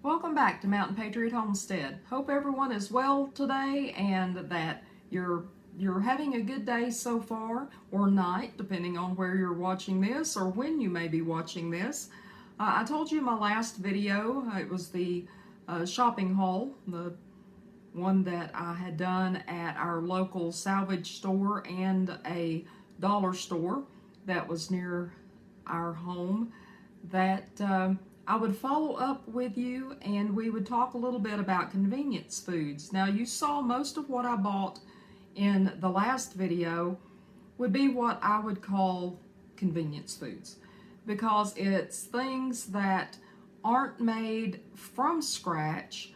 Welcome back to Mountain Patriot Homestead. Hope everyone is well today and that you're having a good day so far, or night, depending on where you're watching this or when you may be watching this. I told you in my last video, it was the shopping haul, the one that I had done at our local salvage store and a dollar store that was near our home, that I would follow up with you and we would talk a little bit about convenience foods. Now, you saw most of what I bought in the last video would be what I would call convenience foods, because it's things that aren't made from scratch.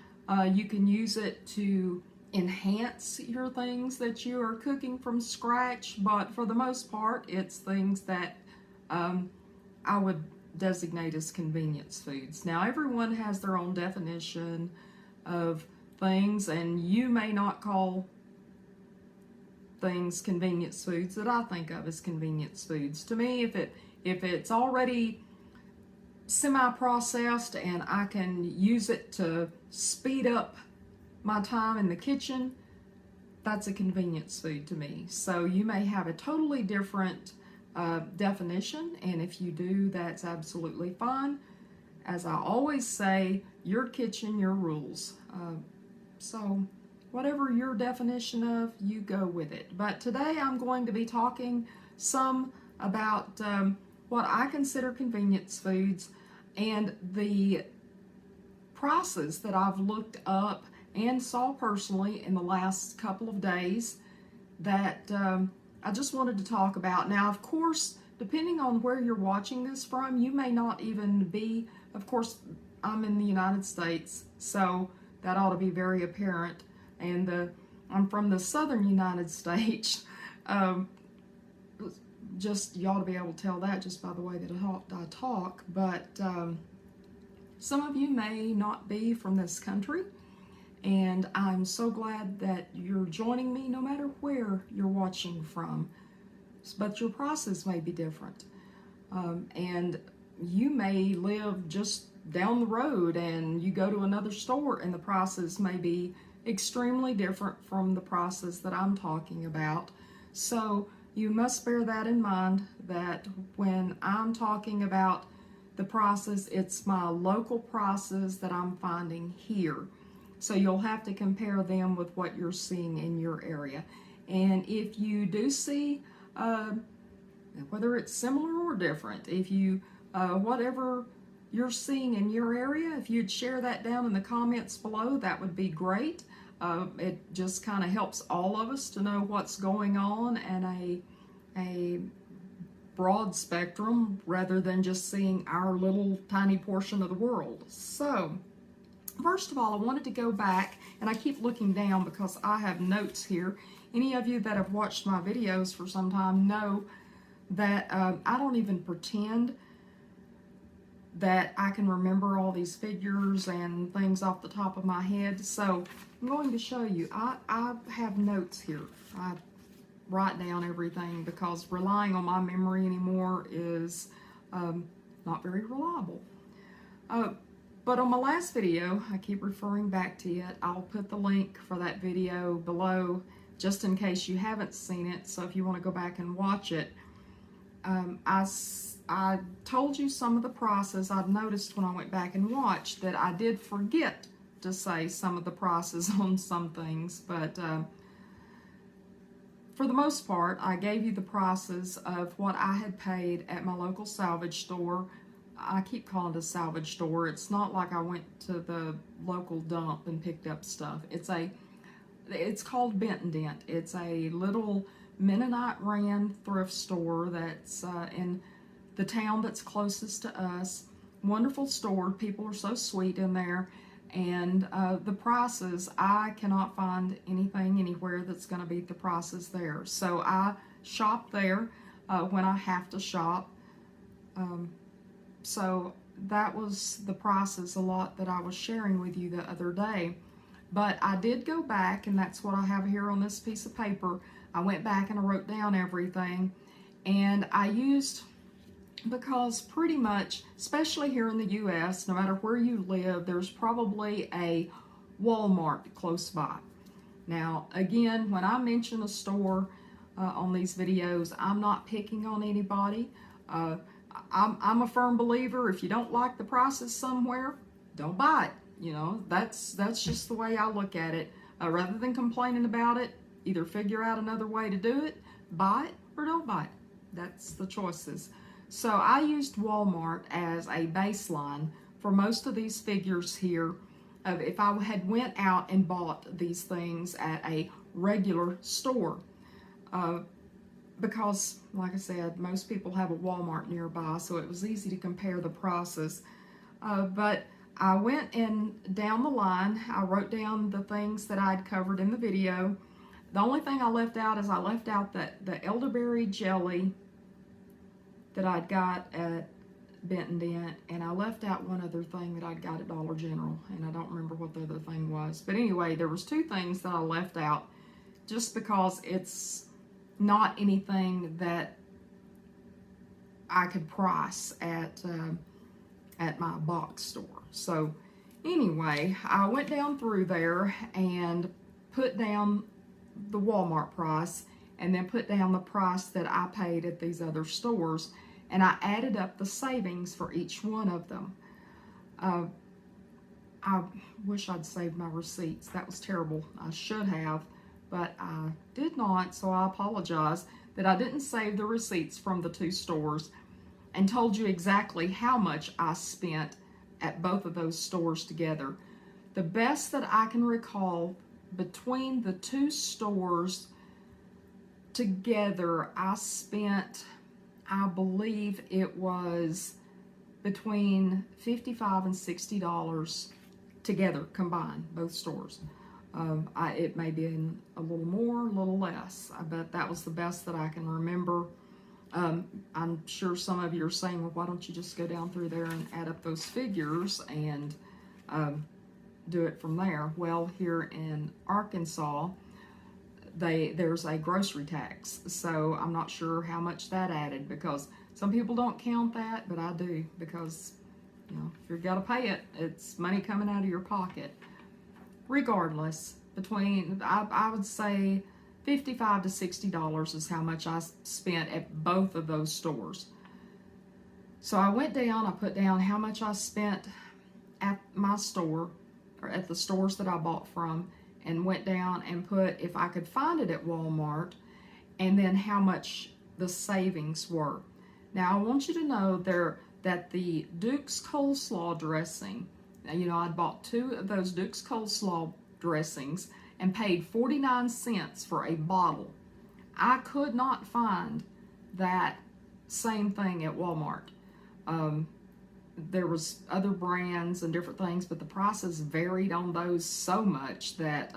You can use it to enhance your things that you are cooking from scratch, but for the most part, it's things that I would designate as convenience foods. Now, everyone has their own definition of things, and you may not call things convenience foods that I think of as convenience foods. To me, if it's already semi-processed and I can use it to speed up my time in the kitchen, that's a convenience food to me. So you may have a totally different definition, and if you do, that's absolutely fine. As I always say, your kitchen, your rules. So whatever your definition of, you go with it. But today I'm going to be talking some about what I consider convenience foods and the prices that I've looked up and saw personally in the last couple of days that I just wanted to talk about. Now, of course, depending on where you're watching this from, you may not even be, of course, I'm in the United States, so that ought to be very apparent. And I'm from the southern United States. Just, you ought to be able to tell that just by the way that I talk. But some of you may not be from this country, and I'm so glad that you're joining me no matter where you're watching from. But your process may be different. And you may live just down the road and you go to another store and the process may be extremely different from the process that I'm talking about. So you must bear that in mind, that when I'm talking about the process, it's my local process that I'm finding here. So you'll have to compare them with what you're seeing in your area. And if you do see, whether it's similar or different, if you, whatever you're seeing in your area, if you'd share that down in the comments below, that would be great. It just kind of helps all of us to know what's going on and a broad spectrum rather than just seeing our little tiny portion of the world. So, first of all, I wanted to go back, and I keep looking down because I have notes here. Any of you that have watched my videos for some time know that I don't even pretend that I can remember all these figures and things off the top of my head. So I'm going to show you. I have notes here. I write down everything because relying on my memory anymore is not very reliable. But on my last video, I keep referring back to it. I'll put the link for that video below just in case you haven't seen it. So if you want to go back and watch it, I told you some of the process. I've noticed when I went back and watched that I did forget to say some of the process on some things, but for the most part, I gave you the process of what I had paid at my local salvage store. I keep calling it a salvage store. It's not like I went to the local dump and picked up stuff. It's called Benton Dent. It's a little Mennonite-ran thrift store that's in the town that's closest to us. Wonderful store. People are so sweet in there. And the prices, I cannot find anything anywhere that's going to beat the prices there. So I shop there when I have to shop. So that was the process a lot that I was sharing with you the other day. But I did go back, and that's what I have here on this piece of paper. I went back and I wrote down everything. And I used because pretty much, especially here in the US, no matter where you live, there's probably a Walmart close by. Now, again, when I mention a store on these videos, I'm not picking on anybody. I'm a firm believer, if you don't like the prices somewhere, don't buy it. You know, that's just the way I look at it. Rather than complaining about it, either figure out another way to do it, buy it, or don't buy it. That's the choices. So I used Walmart as a baseline for most of these figures here of if I had went out and bought these things at a regular store. Because, like I said, most people have a Walmart nearby, so it was easy to compare the prices. But I went in down the line. I wrote down the things that I'd covered in the video. The only thing I left out is I left out the elderberry jelly that I'd got at Benton Dent, and I left out one other thing that I'd got at Dollar General, and I don't remember what the other thing was. But anyway, there was two things that I left out just because it's not anything that I could price at my box store. So anyway, I went down through there and put down the Walmart price and then put down the price that I paid at these other stores, and I added up the savings for each one of them. I wish I'd saved my receipts. That was terrible. I should have, but I did not, so I apologize that I didn't save the receipts from the two stores and told you exactly how much I spent at both of those stores together. The best that I can recall between the two stores together, I spent, I believe it was between $55 and $60 together, combined, both stores. It may be in a little more, a little less, but that was the best that I can remember. I'm sure some of you are saying, well, why don't you just go down through there and add up those figures and do it from there? Well, here in Arkansas, there's a grocery tax, so I'm not sure how much that added, because some people don't count that, but I do, because, you know, if you've got to pay it, it's money coming out of your pocket. Regardless, between, I would say $55 to $60 is how much I spent at both of those stores. So I went down, I put down how much I spent at my store, or at the stores that I bought from, and went down and put, if I could find it at Walmart, and then how much the savings were. Now I want you to know there that the Duke's coleslaw dressing, you know, I'd bought two of those Duke's coleslaw dressings and paid 49 cents for a bottle. I could not find that same thing at Walmart. There was other brands and different things, but the prices varied on those so much that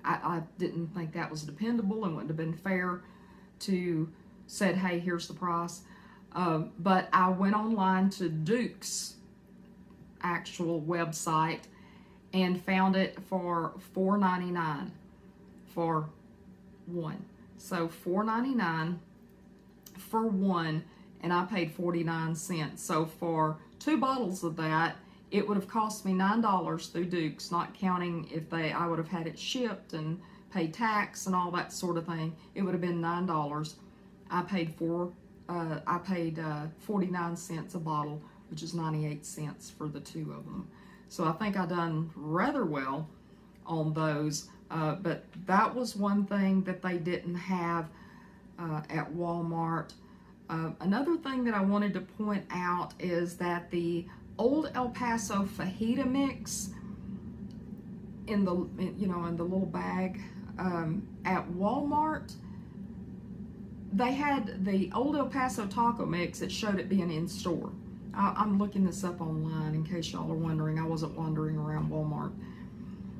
I didn't think that was dependable and wouldn't have been fair to said, hey, here's the price. But I went online to Duke's actual website and found it for $4.99 for one. So $4.99 for one, and I paid 49 cents. So for 2 bottles of that, it would have cost me $9 through Duke's, not counting if I would have had it shipped and paid tax and all that sort of thing. It would have been $9. I paid 49 cents a bottle, which is 98 cents for the 2 of them. So I think I done rather well on those. But that was one thing that they didn't have at Walmart. Another thing that I wanted to point out is that the Old El Paso fajita mix in the little bag at Walmart, they had the Old El Paso taco mix. It showed it being in store. I'm looking this up online in case y'all are wondering. I wasn't wandering around Walmart.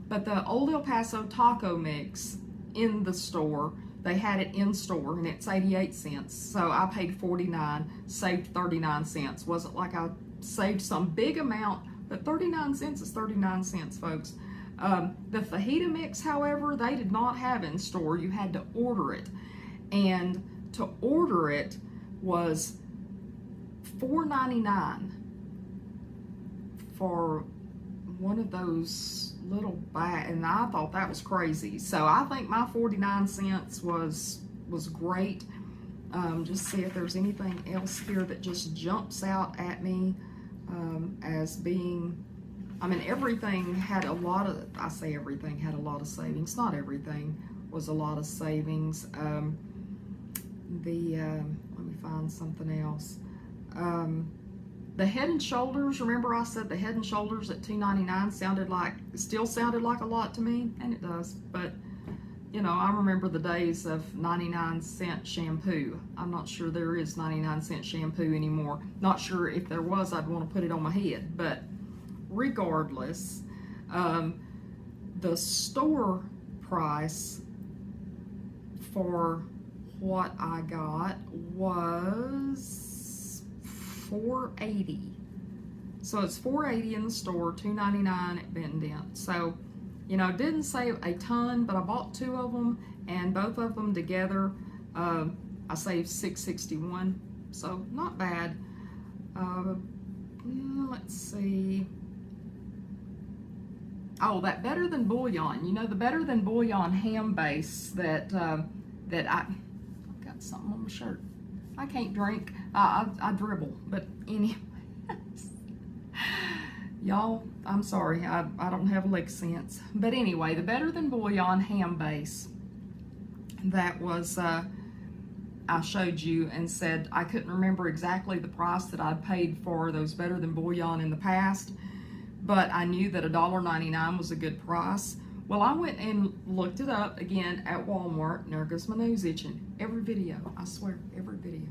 But the Old El Paso taco mix in the store, they had it in store, and it's 88 cents. So I paid 49, saved 39 cents. Wasn't like I saved some big amount, but 39 cents is 39 cents, folks. The fajita mix, however, they did not have in store. You had to order it. And to order it was $4.99 for one of those little bags, and I thought that was crazy. So I think my 49 cents was great. Just see if there's anything else here that just jumps out at me as being, I mean, everything had a lot of, I say everything had a lot of savings. Not everything was a lot of savings. Let me find something else. The Head and Shoulders, remember I said the Head and Shoulders at $2.99 still sounded like a lot to me, and it does, but you know, I remember the days of 99-cent shampoo. I'm not sure there is 99-cent shampoo anymore. Not sure if there was, I'd want to put it on my head, but regardless, the store price for what I got was $4.80. So it's $4.80 in the store, $2.99 at Ben Dent. So, you know, didn't save a ton, but I bought 2 of them, and both of them together, I saved $6.61. So not bad. Let's see. Oh, that Better Than Bouillon. You know, the Better Than Bouillon ham base that I've got something on my shirt. I can't drink. I dribble, but anyway. Y'all, I'm sorry, I don't have lick sense. But anyway, the Better Than Bouillon ham base that was, I showed you and said I couldn't remember exactly the price that I'd paid for those Better Than Bouillon in the past, but I knew that $1.99 was a good price. Well, I went and looked it up again at Walmart, and there goes my nose itching. Every video, I swear, every video.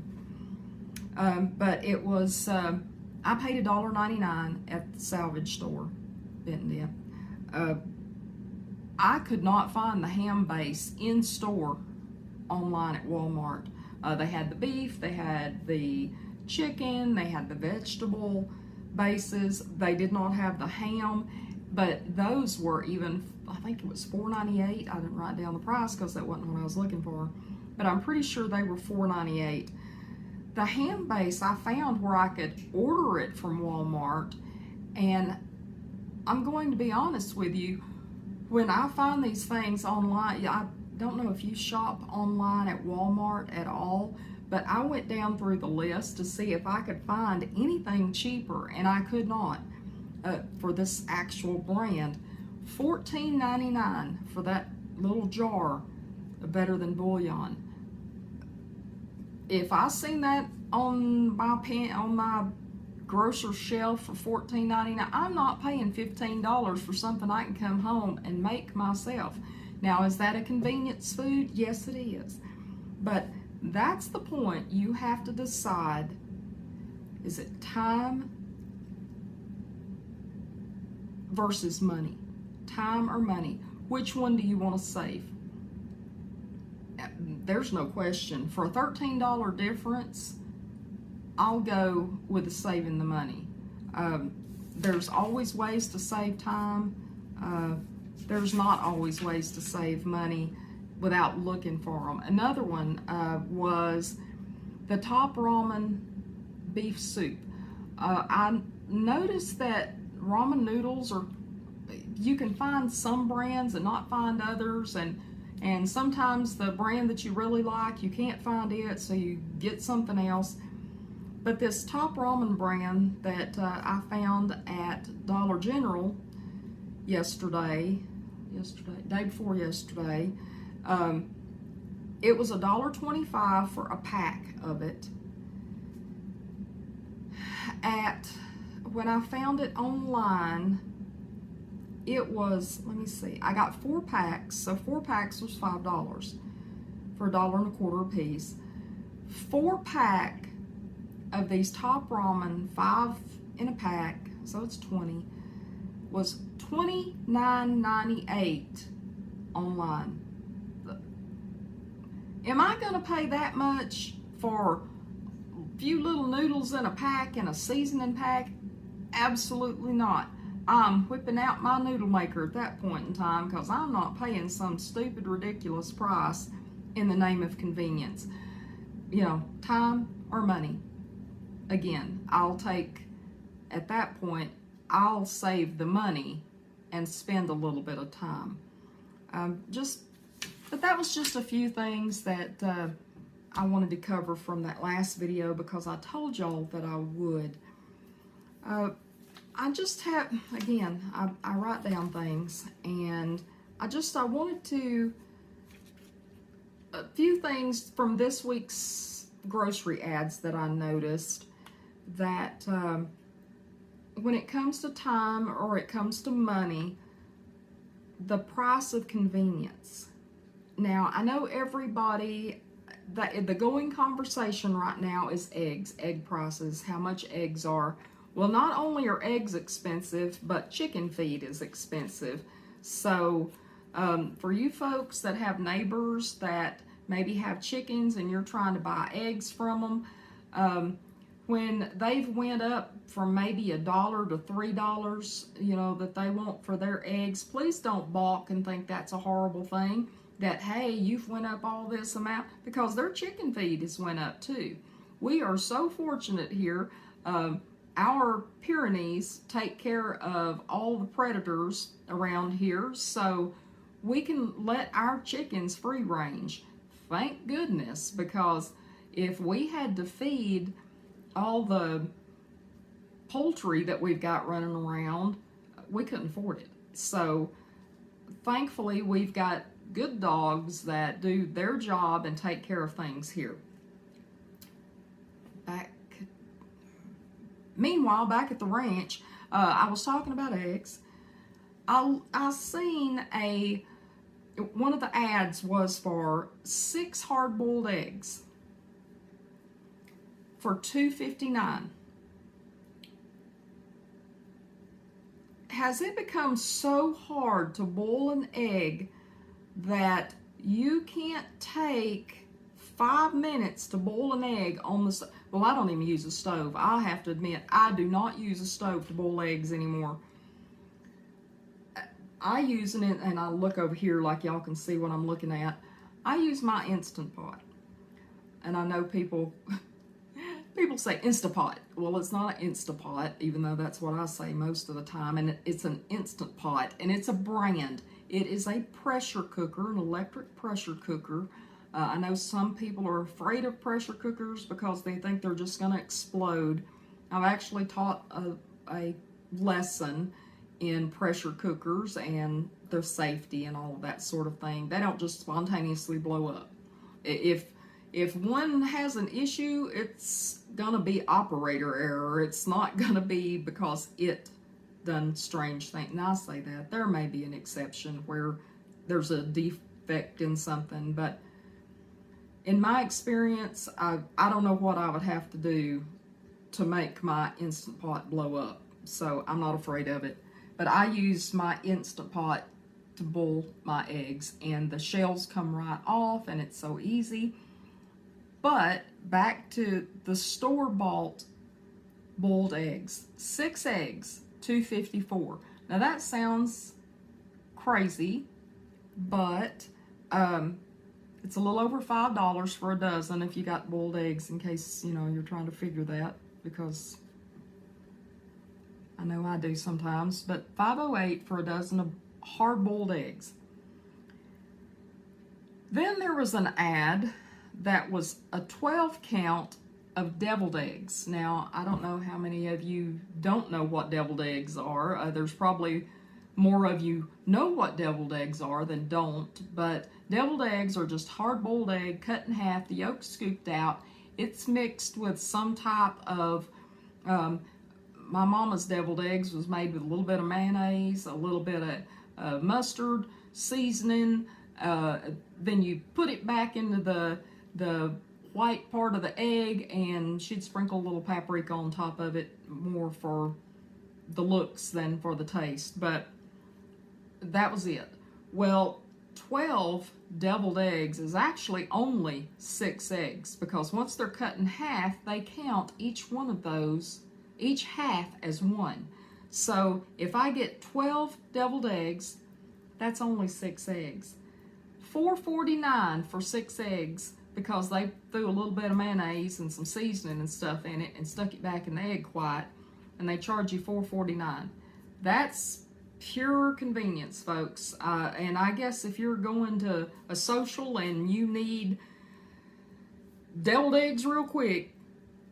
But it was, I paid $1.99 at the salvage store, Ben Dent. I could not find the ham base in store online at Walmart. They had the beef, they had the chicken, they had the vegetable bases. They did not have the ham, but those were even, I think it was $4.98. I didn't write down the price because that wasn't what I was looking for, but I'm pretty sure they were $4.98. The ham base, I found where I could order it from Walmart, and I'm going to be honest with you, when I find these things online, I don't know if you shop online at Walmart at all, but I went down through the list to see if I could find anything cheaper, and I could not for this actual brand. $14.99 for that little jar of Better Than Bouillon. If I seen that on my grocery shelf for $14.99, I'm not paying $15 for something I can come home and make myself. Now, is that a convenience food? Yes, it is. But that's the point. You have to decide, is it time versus money? Time or money? Which one do you want to save? There's no question. For a $13 difference, I'll go with saving the money. There's always ways to save time. There's not always ways to save money without looking for them. Another one was the Top Ramen beef soup. I noticed that ramen noodles are, you can find some brands and not find others, and sometimes the brand that you really like, you can't find it, so you get something else. But this Top Ramen brand that I found at Dollar General day before yesterday, it was $1.25 for a pack of it. When I found it online, it was, let me see, I got 4 packs, so 4 packs was $5 for $1.25 a piece. 4-pack of these Top Ramen, 5 in a pack, so it's 20, was $29.98 online. Am I going to pay that much for a few little noodles in a pack and a seasoning pack? Absolutely not. I'm whipping out my noodle maker at that point in time, because I'm not paying some stupid, ridiculous price in the name of convenience. You know, time or money. again, at that point, I'll save the money and spend a little bit of time. But that was just a few things that I wanted to cover from that last video because I told y'all that I would. I just have, again, I write down things, and I wanted to, a few things from this week's grocery ads that I noticed that when it comes to time or it comes to money, the price of convenience. Now, I know everybody, the going conversation right now is eggs, egg prices, how much eggs are. Well, not only are eggs expensive, but chicken feed is expensive. So for you folks that have neighbors that maybe have chickens and you're trying to buy eggs from them, when they've went up from maybe $1 to $3, you know, that they want for their eggs, please don't balk and think that's a horrible thing, that, hey, you've went up all this amount, because their chicken feed has went up too. We are so fortunate here. Our Pyrenees take care of all the predators around here, so we can let our chickens free range. Thank goodness, because if we had to feed all the poultry that we've got running around, we couldn't afford it. So thankfully, we've got good dogs that do their job and take care of things here. Meanwhile, back at the ranch, I was talking about eggs. I seen one of the ads was for 6 hard-boiled eggs for $2.59. Has it become so hard to boil an egg that you can't take 5 minutes to boil an egg on the well, I don't even use a stove. I have to admit, I do not use a stove to boil eggs anymore. I use it, and I look over here like y'all can see what I'm looking at. I use my Instant Pot. And I know people say Instapot. Well, it's not an Instapot, even though that's what I say most of the time. And it's an Instant Pot, and it's a brand. It is a pressure cooker, an electric pressure cooker. I know some people are afraid of pressure cookers because they think they're just going to explode. I've actually taught a lesson in pressure cookers and their safety and all of that sort of thing. They don't just spontaneously blow up. If one has an issue, it's going to be operator error. It's not going to be because it done strange things. And I say that. There may be an exception where there's a defect in something, but in my experience, I don't know what I would have to do to make my Instant Pot blow up. So I'm not afraid of it. But I use my Instant Pot to boil my eggs, and the shells come right off, and it's so easy. But back to the store-bought boiled eggs. 6 eggs, $2.54. Now that sounds crazy, but it's a little over $5 for a dozen if you got boiled eggs, in case, you know, you're trying to figure that, because I know I do sometimes. But $5.08 for a dozen of hard-boiled eggs. Then there was an ad that was a 12 count of deviled eggs. Now, I don't know how many of you don't know what deviled eggs are. There's probably more of you know what deviled eggs are than don't, but deviled eggs are just hard-boiled egg cut in half, the yolk scooped out. It's mixed with some type of, my mama's deviled eggs was made with a little bit of mayonnaise, a little bit of mustard, seasoning, then you put it back into the white part of the egg, and she'd sprinkle a little paprika on top of it, more for the looks than for the taste, but that was it. Well, 12 deviled eggs is actually only 6 eggs, because once they're cut in half, they count each one of those, each half, as one. So if I get 12 deviled eggs, that's only 6 eggs. $4.49 for 6 eggs because they threw a little bit of mayonnaise and some seasoning and stuff in it and stuck it back in the egg white, and they charge you $4.49. That's pure convenience, folks. And I guess if you're going to a social and you need deviled eggs real quick,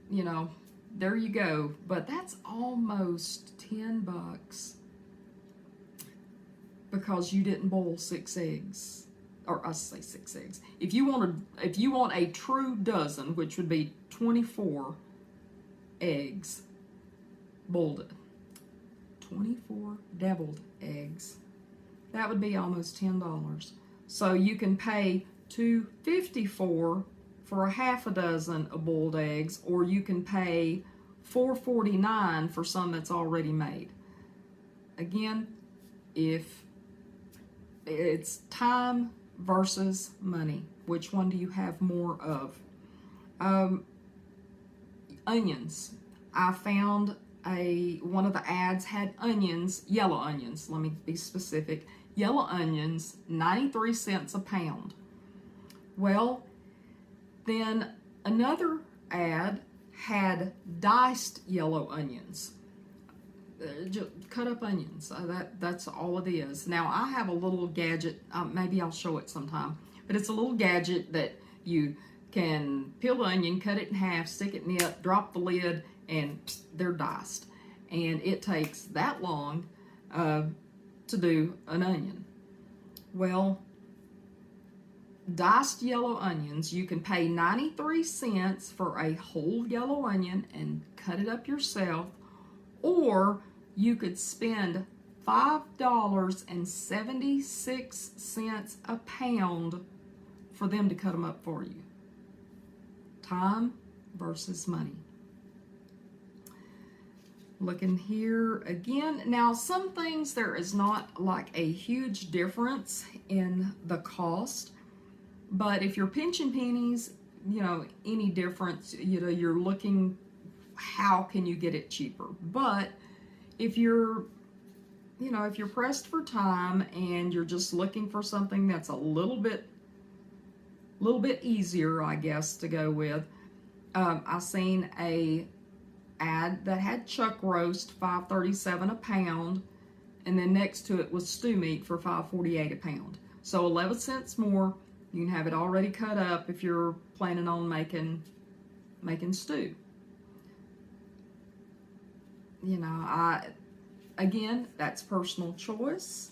you know, there you go. But that's almost $10 because you didn't boil 6 eggs. Or I say 6 eggs. If you want a true dozen, which would be 24 eggs, boiled it. 24 deviled eggs. That would be almost $10. So you can pay $2.54 for a half a dozen of boiled eggs, or you can pay $4.49 for some that's already made. Again, if it's time versus money, which one do you have more of? Onions. I found one of the ads had onions, yellow onions, let me be specific, yellow onions, 93 cents a pound. Well, then another ad had diced yellow onions, just cut up onions. That's all it is. Now I have a little gadget, maybe I'll show it sometime, but it's a little gadget that you can peel the onion, cut it in half, stick it in it, drop the lid, and they're diced. And it takes that long to do an onion. Well, diced yellow onions, you can pay 93 cents for a whole yellow onion and cut it up yourself, or you could spend $5.76 a pound for them to cut them up for you. Time versus money. Looking here again. Now, some things there is not like a huge difference in the cost, but if you're pinching pennies, you know, any difference, you know, you're looking, how can you get it cheaper? But if you're, you know, if you're pressed for time and you're just looking for something that's a little bit easier, I guess, to go with, I seen a ad that had chuck roast, $5.37 a pound, and then next to it was stew meat for $5.48 a pound. So 11 cents more. You can have it already cut up if you're planning on making stew. You know, again, that's personal choice.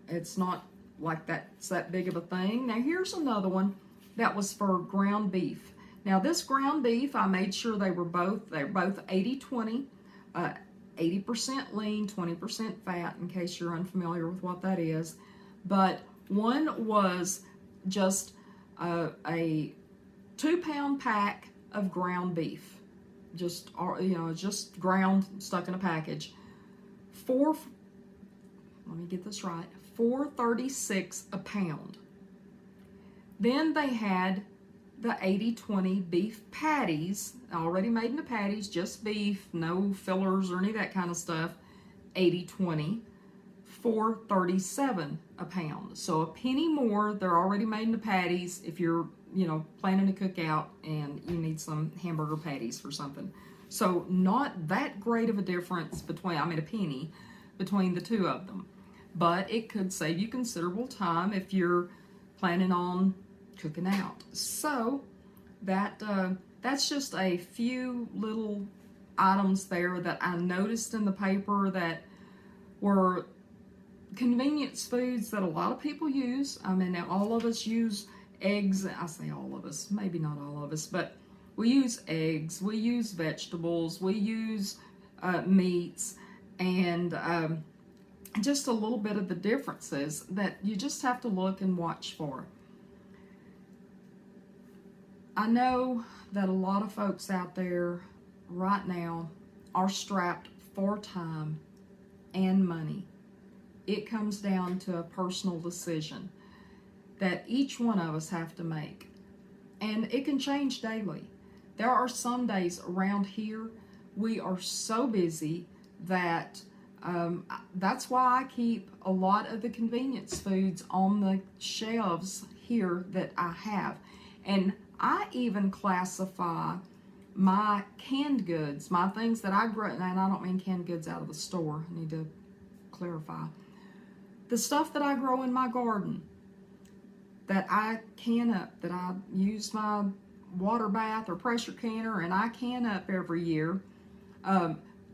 It's not like that's that big of a thing. Now here's another one that was for ground beef. Now this ground beef, I made sure they're both 80-20, 80% lean, 20% fat, in case you're unfamiliar with what that is. But one was just a 2-pound pack of ground beef, just ground, stuck in a package. Let me get this right, $4.36 a pound. Then they had the 80-20 beef patties, already made into patties, just beef, no fillers or any of that kind of stuff. 80-20, $4.37 a pound. So a penny more. They're already made into patties if you're, you know, planning to cook out and you need some hamburger patties for something. So not that great of a difference between, a penny between the two of them. But it could save you considerable time if you're planning on cooking out. So that's just a few little items there that I noticed in the paper that were convenience foods that a lot of people use. I mean, now all of us use eggs. I say all of us, maybe not all of us, but we use eggs, we use vegetables, we use meats, and just a little bit of the differences that you just have to look and watch for. I know that a lot of folks out there right now are strapped for time and money. It comes down to a personal decision that each one of us have to make. And it can change daily. There are some days around here we are so busy that that's why I keep a lot of the convenience foods on the shelves here that I have. And I even classify my canned goods, my things that I grow, and I don't mean canned goods out of the store, I need to clarify. The stuff that I grow in my garden, that I can up, that I use my water bath or pressure canner and I can up every year.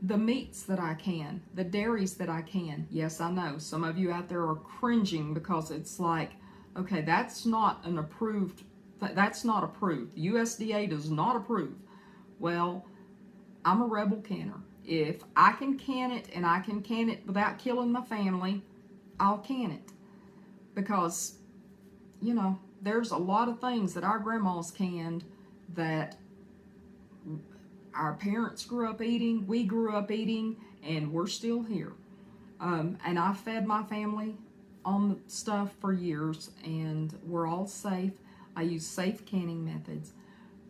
The meats that I can, the dairies that I can. Yes, I know some of you out there are cringing because it's like, okay, that's not an approved, that's not approved. The USDA does not approve. Well, I'm a rebel canner. If I can it and I can can it without killing my family, I'll can it. Because, you know, there's a lot of things that our grandmas canned that our parents grew up eating, we grew up eating, and we're still here. And I fed my family on stuff for years, and we're all safe. I use safe canning methods.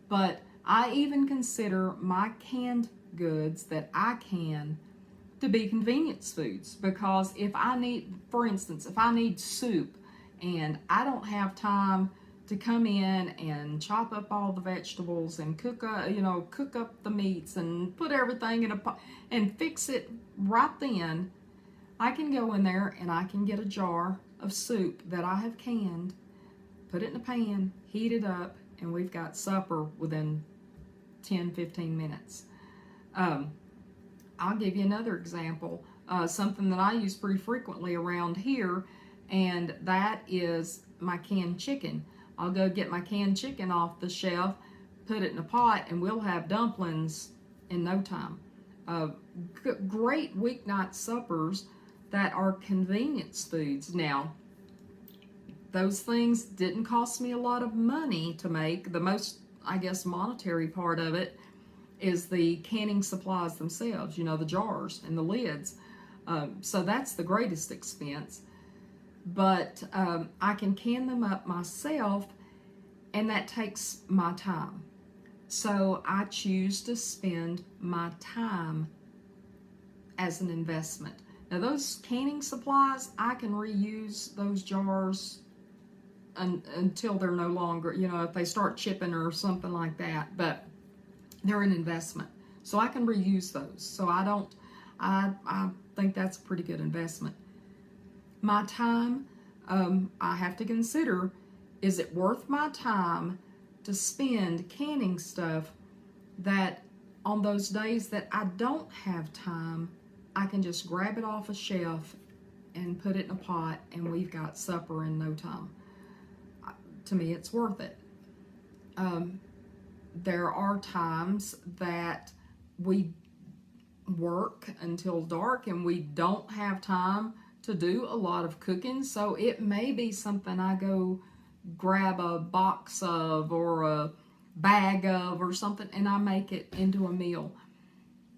But I even consider my canned goods that I can to be convenience foods, because if I need, for instance, if I need soup and I don't have time to come in and chop up all the vegetables and cook up the meats and put everything in a pot and fix it right then, I can go in there and I can get a jar of soup that I have canned, put it in a pan, heat it up, and we've got supper within 10-15 minutes. I'll give you another example, something that I use pretty frequently around here, and that is my canned chicken. I'll go get my canned chicken off the shelf, put it in a pot, and we'll have dumplings in no time. Great weeknight suppers that are convenience foods. Now, those things didn't cost me a lot of money to make. The most, I guess, monetary part of it is the canning supplies themselves, you know, the jars and the lids. So that's the greatest expense. But I can can them up myself, and that takes my time. So I choose to spend my time as an investment. Now, those canning supplies, I can reuse those jars until they're no longer, you know, if they start chipping or something like that, but they're an investment. So I can reuse those. So I think that's a pretty good investment. My time, I have to consider, is it worth my time to spend canning stuff that on those days that I don't have time, I can just grab it off a shelf and put it in a pot and we've got supper in no time. To me, it's worth it. There are times that we work until dark and we don't have time to do a lot of cooking, so it may be something I go grab a box of or a bag of or something and I make it into a meal.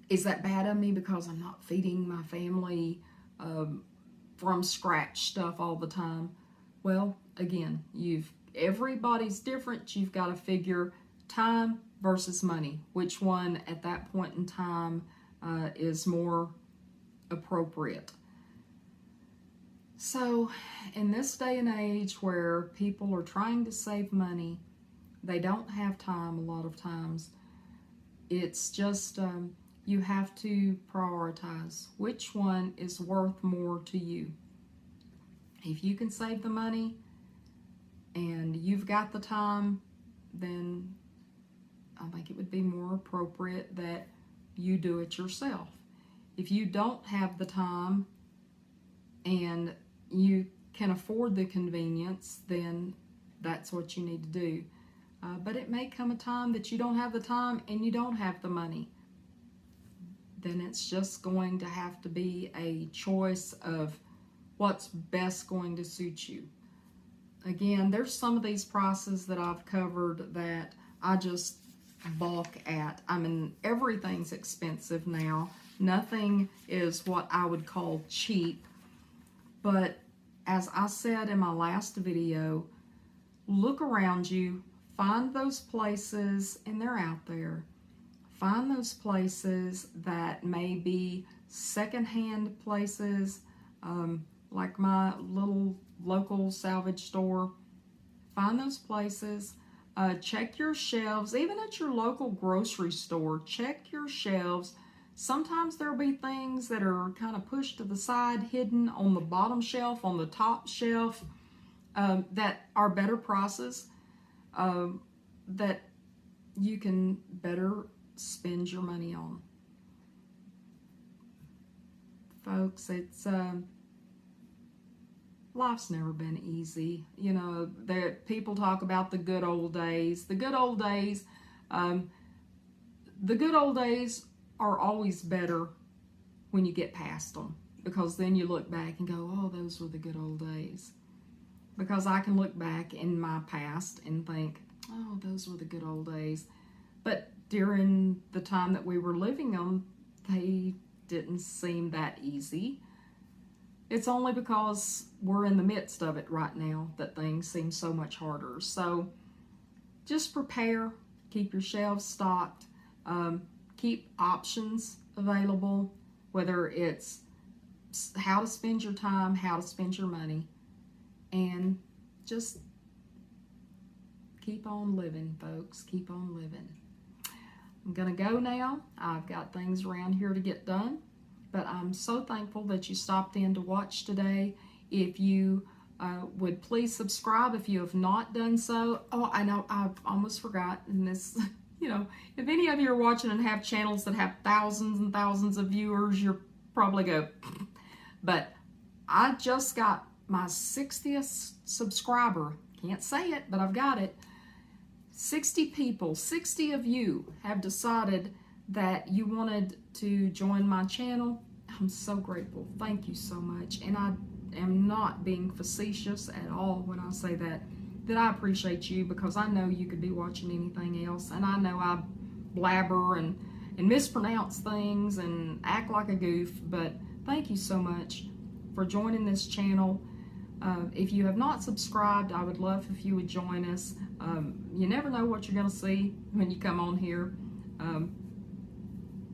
Is that bad of me because I'm not feeding my family from scratch stuff all the time? Well, again, everybody's different. You've got to figure time versus money. Which one at that point in time is more appropriate? So in this day and age where people are trying to save money, they don't have time a lot of times. It's just you have to prioritize which one is worth more to you. If you can save the money and you've got the time, then I think it would be more appropriate that you do it yourself. If you don't have the time and you can afford the convenience, then that's what you need to do. But it may come a time that you don't have the time and you don't have the money. Then it's just going to have to be a choice of what's best going to suit you. Again, there's some of these prices that I've covered that I just balk at. I mean, everything's expensive now. Nothing is what I would call cheap. But as I said in my last video, look around you, find those places, and they're out there. Find those places that may be secondhand places, like my little local salvage store. Find those places. Check your shelves, even at your local grocery store. Check your shelves. Sometimes there'll be things that are kind of pushed to the side, hidden on the bottom shelf, on the top shelf, that are better prices, that you can better spend your money on. Folks, it's life's never been easy. You know, people talk about the good old days. The good old days, the good old days are always better when you get past them, because then you look back and go, oh, those were the good old days. Because I can look back in my past and think, oh, those were the good old days. But during the time that we were living them, they didn't seem that easy. It's only because we're in the midst of it right now that things seem so much harder. So just prepare, keep your shelves stocked, keep options available, whether it's how to spend your time, how to spend your money, and just keep on living, folks. Keep on living. I'm going to go now. I've got things around here to get done, but I'm so thankful that you stopped in to watch today. If you would please subscribe if you have not done so. Oh, I know, I've almost forgotten this. You know, if any of you are watching and have channels that have thousands and thousands of viewers, you're probably go, but I just got my 60th subscriber. Can't say it, but I've got it. 60 people, 60 of you have decided that you wanted to join my channel. I'm so grateful. Thank you so much. And I am not being facetious at all when I say that I appreciate you, because I know you could be watching anything else, and I know I blabber and mispronounce things and act like a goof, but thank you so much for joining this channel. If you have not subscribed, I would love if you would join us. You never know what you're going to see when you come on here.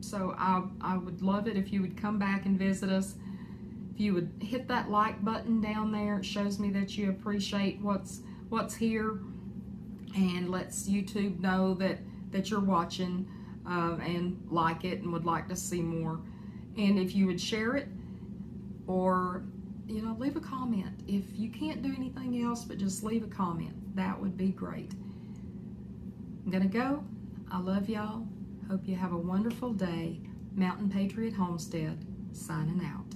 So I would love it if you would come back and visit us. If you would hit that like button down there, it shows me that you appreciate what's here, and lets YouTube know that you're watching and like it and would like to see more. And if you would share it, or leave a comment. If you can't do anything else but just leave a comment, that would be great. I'm gonna go. I love y'all. Hope you have a wonderful day. Mountain Patriot Homestead signing out.